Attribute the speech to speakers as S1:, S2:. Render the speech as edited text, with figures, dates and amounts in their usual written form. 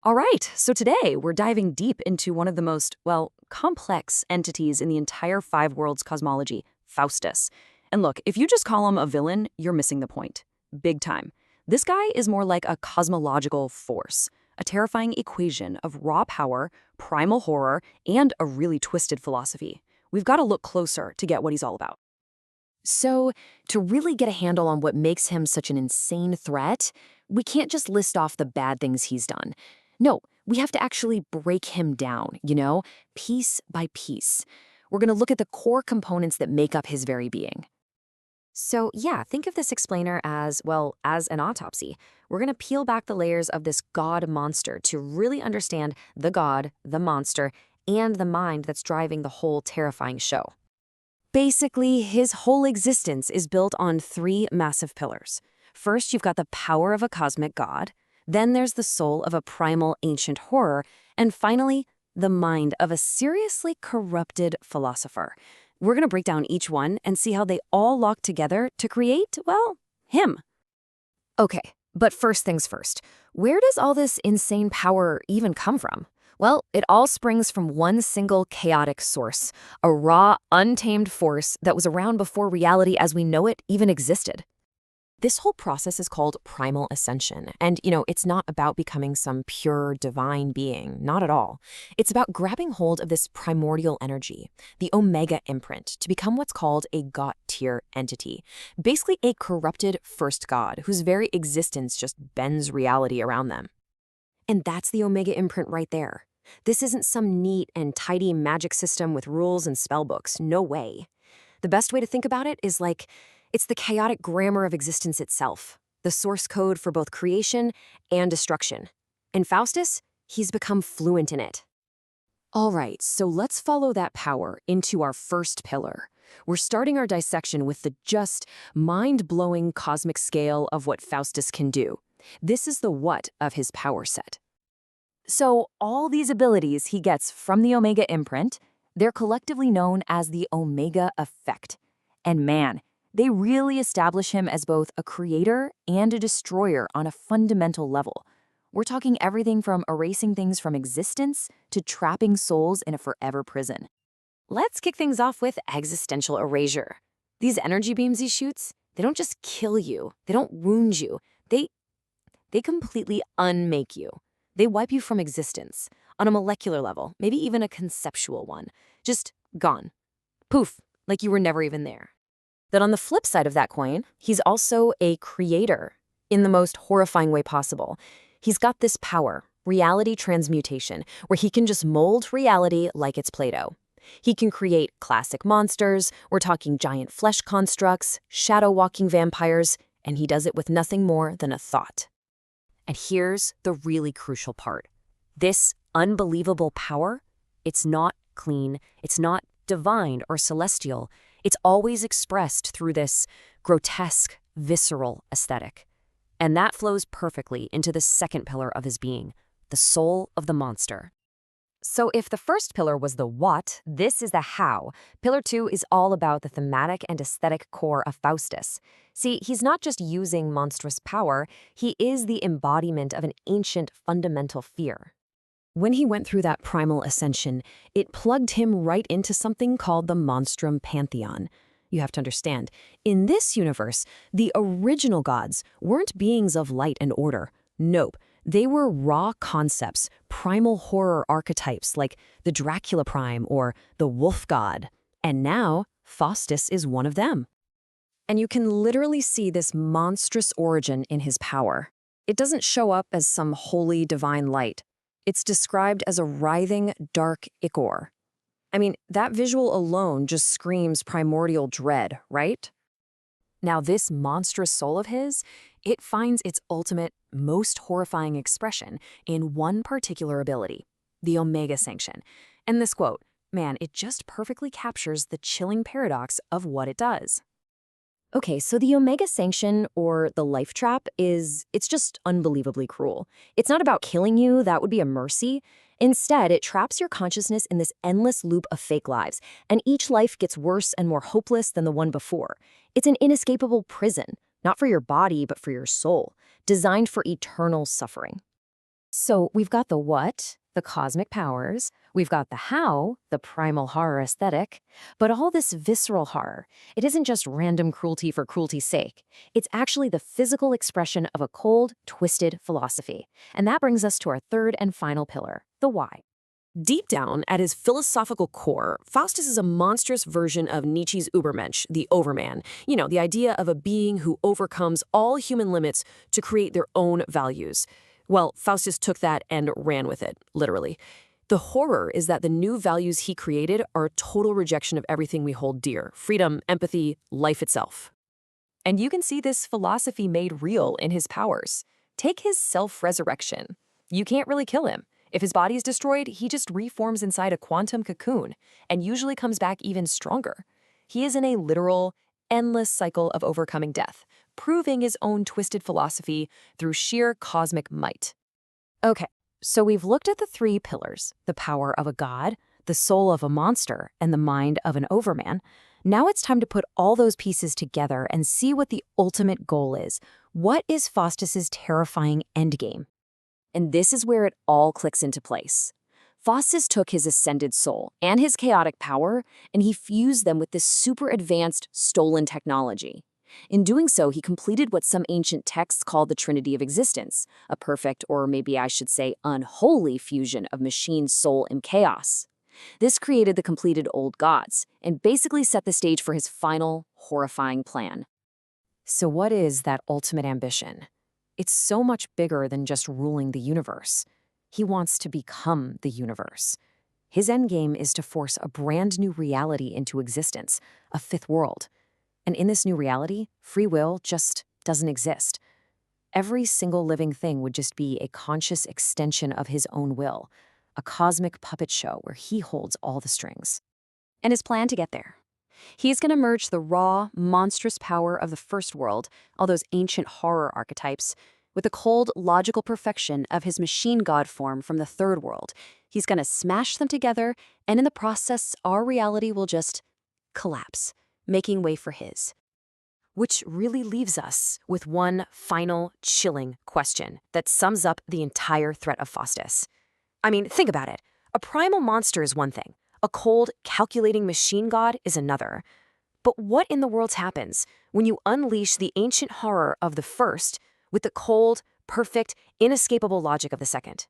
S1: All right, so today we're diving deep into one of the most, well, complex entities in the entire Five Worlds cosmology, Faustus. And look, if you just call him a villain, you're missing the point. Big time. This guy is more like a cosmological force, a terrifying equation of raw power, primal horror, and a really twisted philosophy. We've got to look closer to get what he's all about.
S2: So, to really get a handle on what makes him such an insane threat, we can't just list off the bad things he's done. No, we have to actually break him down, piece by piece. We're going to look at the core components that make up his very being. So, yeah, think of this explainer as, well, as an autopsy. We're going to peel back the layers of this god monster to really understand the god, the monster, and the mind that's driving the whole terrifying show. Basically, his whole existence is built on three massive pillars. First, you've got the power of a cosmic god. Then there's the soul of a primal ancient horror. And finally, the mind of a seriously corrupted philosopher. We're going to break down each one and see how they all lock together to create, well, him. Okay, but first things first. Where does all this insane power even come from? Well, it all springs from one single chaotic source, a raw, untamed force that was around before reality as we know it even existed. This whole process is called primal ascension, and, it's not about becoming some pure, divine being, not at all. It's about grabbing hold of this primordial energy, the Omega Imprint, to become what's called a God-tier entity, basically a corrupted first god whose very existence just bends reality around them. And that's the Omega Imprint right there. This isn't some neat and tidy magic system with rules and spellbooks. No way. The best way to think about it is like it's the chaotic grammar of existence itself, the source code for both creation and destruction. In Faustus, he's become fluent in it. All right, so let's follow that power into our first pillar. We're starting our dissection with the just mind-blowing cosmic scale of what Faustus can do. This is the what of his power set. So all these abilities he gets from the Omega Imprint, they're collectively known as the Omega Effect. And man, they really establish him as both a creator and a destroyer on a fundamental level. We're talking everything from erasing things from existence to trapping souls in a forever prison. Let's kick things off with existential erasure. These energy beams he shoots, they don't just kill you, they don't wound you, they completely unmake you. They wipe you from existence, on a molecular level, maybe even a conceptual one. Just gone. Poof, like you were never even there. Then on the flip side of that coin, he's also a creator, in the most horrifying way possible. He's got this power, reality transmutation, where he can just mold reality like it's Play-Doh. He can create classic monsters, we're talking giant flesh constructs, shadow-walking vampires, and he does it with nothing more than a thought. And here's the really crucial part. This unbelievable power, it's not clean, it's not divine or celestial. It's always expressed through this grotesque, visceral aesthetic. And that flows perfectly into the second pillar of his being, the soul of the monster. So if the first pillar was the what, this is the how. Pillar 2 is all about the thematic and aesthetic core of Faustus. See, he's not just using monstrous power, he is the embodiment of an ancient fundamental fear. When he went through that primal ascension, it plugged him right into something called the Monstrum Pantheon. You have to understand, in this universe, the original gods weren't beings of light and order. Nope. They were raw concepts, primal horror archetypes like the Dracula Prime or the Wolf God. And now, Faustus is one of them. And you can literally see this monstrous origin in his power. It doesn't show up as some holy divine light. It's described as a writhing, dark ichor. I mean, that visual alone just screams primordial dread, right? Now, this monstrous soul of his, it finds its ultimate, most horrifying expression in one particular ability, the Omega Sanction. And this quote, man, it just perfectly captures the chilling paradox of what it does. Okay, so the Omega Sanction, or the life trap, it's just unbelievably cruel. It's not about killing you, that would be a mercy. Instead, it traps your consciousness in this endless loop of fake lives, and each life gets worse and more hopeless than the one before. It's an inescapable prison, not for your body, but for your soul, designed for eternal suffering. So we've got the what, the cosmic powers, we've got the how, the primal horror aesthetic, but all this visceral horror, it isn't just random cruelty for cruelty's sake. It's actually the physical expression of a cold, twisted philosophy. And that brings us to our third and final pillar, the why.
S1: Deep down, at his philosophical core, Faustus is a monstrous version of Nietzsche's Übermensch, the overman. You know, the idea of a being who overcomes all human limits to create their own values. Well, Faustus took that and ran with it, literally. The horror is that the new values he created are a total rejection of everything we hold dear: freedom, empathy, life itself. And you can see this philosophy made real in his powers. Take his self-resurrection. You can't really kill him. If his body is destroyed, he just reforms inside a quantum cocoon and usually comes back even stronger. He is in a literal, endless cycle of overcoming death, proving his own twisted philosophy through sheer cosmic might. Okay, so we've looked at the three pillars: the power of a god, the soul of a monster, and the mind of an overman. Now it's time to put all those pieces together and see what the ultimate goal is. What is Faustus's terrifying endgame? And this is where it all clicks into place. Faustus took his ascended soul and his chaotic power, and he fused them with this super advanced, stolen technology. In doing so, he completed what some ancient texts call the Trinity of Existence, a perfect, or maybe I should say unholy, fusion of machine, soul, and chaos. This created the completed old gods, and basically set the stage for his final, horrifying plan. So what is that ultimate ambition? It's so much bigger than just ruling the universe. He wants to become the universe. His endgame is to force a brand new reality into existence, a fifth world. And in this new reality, free will just doesn't exist. Every single living thing would just be a conscious extension of his own will, a cosmic puppet show where he holds all the strings. And his plan to get there: he's going to merge the raw, monstrous power of the first world, all those ancient horror archetypes, with the cold, logical perfection of his machine god form from the third world. He's going to smash them together, and in the process, our reality will just collapse, making way for his. Which really leaves us with one final, chilling question that sums up the entire threat of Faustus. I mean, think about it. A primal monster is one thing. A cold, calculating machine god is another. But what in the world happens when you unleash the ancient horror of the first with the cold, perfect, inescapable logic of the second?